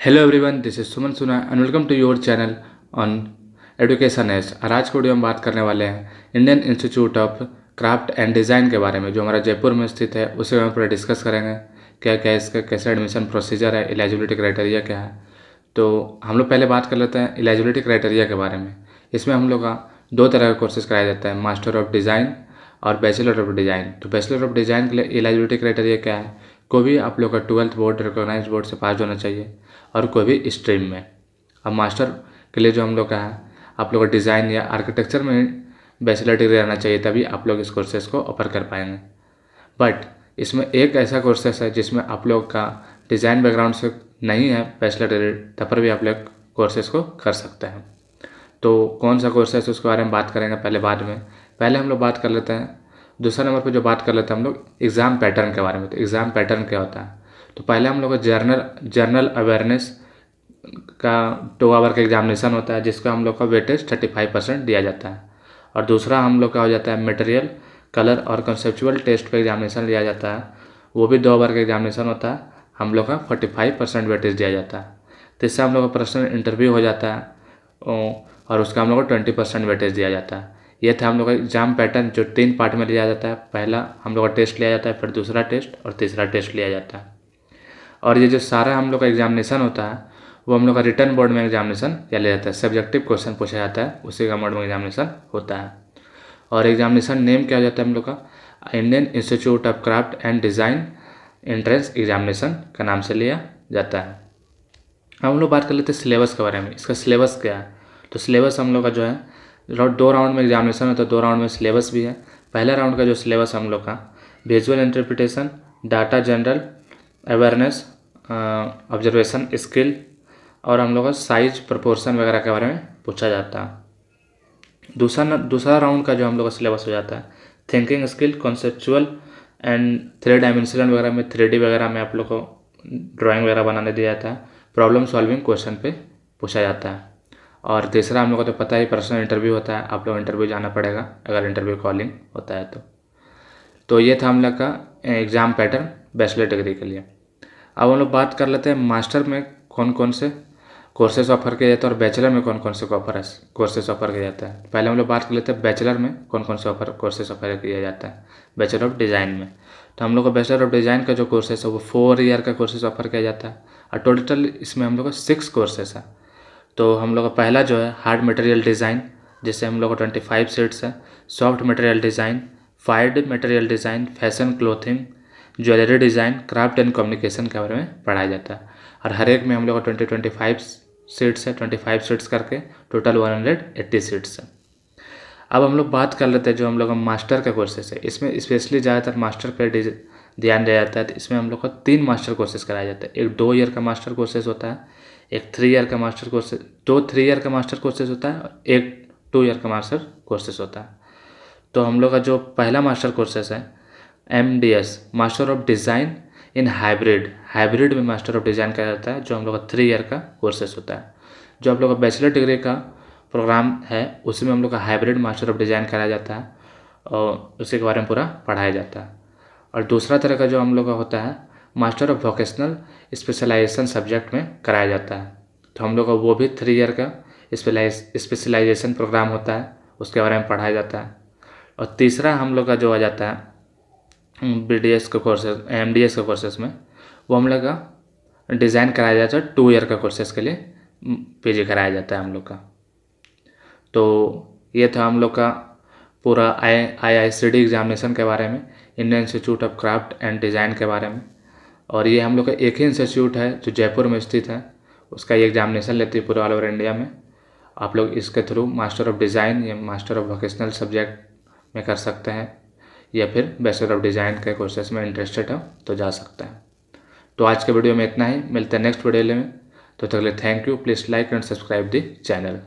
Hello everyone, this is Suman Suna and welcome to your channel on education age. और आज के वीडियो में बात करने वाले हैं Indian institute of craft and design के बारे में, जो हमारा जयपुर में स्थित है। उसे हम पूरा डिस्कस करेंगे, क्या क्या इसका कैसे एडमिशन प्रोसीजर है, एलिजिबिलिटी क्राइटेरिया क्या है। तो हम लोग पहले बात कर लेते हैं एलिजिबिलिटी क्राइटेरिया के बारे में। इसमें हम लोग का दो तरह का कोर्सेज कराया जाता है, मास्टर ऑफ डिज़ाइन और बैचलर ऑफ डिज़ाइन। तो बैचलर ऑफ डिज़ाइन के लिए एलिजिबिलिटी क्राइटेरिया क्या है? कोई भी आप लोग का 12th बोर्ड रिकॉग्नाइज बोर्ड से पास होना चाहिए और कोई भी स्ट्रीम में। अब मास्टर के लिए जो हम लोग का है, आप लोग का डिज़ाइन या आर्किटेक्चर में बैचलर डिग्री रहना चाहिए, तभी आप लोग इस कोर्सेज को ऑफर कर पाएंगे। बट इसमें एक ऐसा कोर्सेस है जिसमें आप लोग का डिज़ाइन बैकग्राउंड से नहीं है बैचलर डिग्री, तब पर भी आप लोग कोर्सेज को कर सकते हैं। तो कौन सा कोर्स है उसके बारे में बात करेंगे पहले, बाद में। पहले हम लोग बात कर लेते हैं, दूसरा नंबर पे जो बात कर लेते हैं हम लोग एग्ज़ाम पैटर्न के बारे में। तो एग्ज़ाम पैटर्न क्या होता है? तो पहले हम लोग का जर्नल अवेयरनेस का 2 आवर का एग्जामिनेशन होता है, जिसका हम लोग का वेटेज 35% दिया जाता है। और दूसरा हम लोग का हो जाता है मटेरियल, कलर और कंसेप्चुअल टेस्ट पे एग्जामिनेशन लिया जाता है, वो भी 2 आवर का एग्जामिनेशन होता है, हम लोग का 45% वेटेज दिया जाता है। तीसरा हम लोग का पर्सनल इंटरव्यू हो जाता है और उसका हम लोग को 20% वेटेज दिया जाता है। ये था हम लोग का एग्ज़ाम पैटर्न, जो 3 पार्ट में लिया जाता है। पहला हम लोग का टेस्ट लिया जाता है, फिर दूसरा टेस्ट और तीसरा टेस्ट लिया जाता है। और ये जो सारा हम लोग का एग्जामिनेशन होता है, वो हम लोग का रिटर्न बोर्ड में एग्जामिनेशन किया लिया जाता है। सब्जेक्टिव क्वेश्चन पूछा जाता है, उसी का बोर्ड में एग्जामिनेशन होता है। और एग्जामिनेशन नेम क्या हो जाता है हम लोग का? Indian institute of craft and design entrance examination का नाम से लिया जाता है। अब हम लोग बात कर लेते हैं सिलेबस के बारे में। इसका सिलेबस क्या है? तो सिलेबस हम लोग का जो है 2 राउंड में एग्जामिनेशन होता है, 2 राउंड में सिलेबस भी है। पहला राउंड का जो सिलेबस हम लोग का visual interpretation, data general awareness, observation skill और हम लोग का साइज प्रोपोर्शन वगैरह के बारे में पूछा जाता है। दूसरा राउंड का जो हम लोग का सिलेबस हो जाता है thinking skill, conceptual and 3 dimensional वगैरह में, 3D वगैरह में आप लोग को ड्राइंग वगैरह बनाने दिया जाता है। प्रॉब्लम सॉल्विंग क्वेश्चन पे पूछा जाता है। और तीसरा हम लोग को तो पता ही पर्सनल इंटरव्यू होता है, आप लोग इंटरव्यू जाना पड़ेगा अगर इंटरव्यू कॉलिंग होता है तो ये था हम लोग का एग्ज़ाम पैटर्न बैचलर डिग्री के लिए। अब हम लोग बात कर लेते हैं मास्टर में कौन कौन से कोर्सेज ऑफर किया जाता है और बैचलर में कौन कौन से कोर्सेज ऑफर किया जाता है। पहले हम लोग बात कर लेते हैं बैचलर में कौन कौन से कोर्सेज ऑफर किया जाता है बैचलर ऑफ डिज़ाइन में। तो हम लोग को बैचलर ऑफ डिज़ाइन का जो कोर्सेज है वो 4 ईयर का कोर्सेज ऑफर किया जाता है और टोटल इसमें हम लोग का 6 कोर्सेज है। तो हम लोग का पहला जो है हार्ड मटेरियल डिज़ाइन, जिससे हम लोग को 25 सीट्स है। Soft material design, FIDE material design, fashion clothing, jewellery design, craft and communication के बारे में पढ़ाया जाता है। और हर एक में हम लोग का 25 सीट्स है, 25 सीट्स करके टोटल 180 सीट्स है। अब हम लोग बात कर लेते हैं जो हम लोग का मास्टर का कोर्सेस है। इसमें स्पेशली ज़्यादातर मास्टर पर ध्यान दिया जाता है। तो इसमें हम लोग को 3 मास्टर कोर्सेज कराया जाता है। एक 2 ईयर का मास्टर कोर्सेज होता है, एक 3 ईयर का मास्टर कोर्सेज, 3 ईयर का मास्टर कोर्सेज होता है और एक 2 ईयर का मास्टर कोर्सेज होता है। तो हम लोग का जो पहला मास्टर कोर्सेज है MDS, master of design in hybrid में मास्टर ऑफ डिज़ाइन किया जाता है, जो हम लोग का 3 ईयर का कोर्सेज होता है। जो आप लोग का बैचलर डिग्री का प्रोग्राम है उसमें हम लोग का हाइब्रिड मास्टर ऑफ डिज़ाइन कराया जाता है और उसी के बारे में पूरा पढ़ाया जाता है। और दूसरा तरह का जो हम लोग का होता है master of vocational specialisation subject में कराया जाता है। तो हम लोग का वो भी 3 ईयर का स्पेशलाइजेशन प्रोग्राम होता है, उसके बारे में पढ़ाया जाता है। और तीसरा हम लोग का जो आ जाता है BDS का कोर्सेज, MDS का कोर्सेज में वो हम लोग का डिज़ाइन कराया जाता है। 2 ईयर का कोर्सेज के लिए PG कराया जाता है हम लोग का। तो ये था हम लोग का पूरा IICD एग्जामिनेशन के बारे में, Indian institute of craft and design के बारे में। और ये हम लोग का एक ही इंस्टीट्यूट है जो जयपुर में स्थित है, उसका ये एग्जामिनेशन लेती है पूरे ऑल ओवर इंडिया में। आप लोग इसके थ्रू मास्टर ऑफ डिज़ाइन या मास्टर ऑफ वोकेशनल सब्जेक्ट में कर सकते हैं, या फिर बैचलर ऑफ डिज़ाइन के कोर्सेज में इंटरेस्टेड हो तो जा सकते हैं। तो आज के वीडियो में इतना ही, मिलते हैं नेक्स्ट वीडियो में। तो तक के लिए thank you. Please like and subscribe the channel.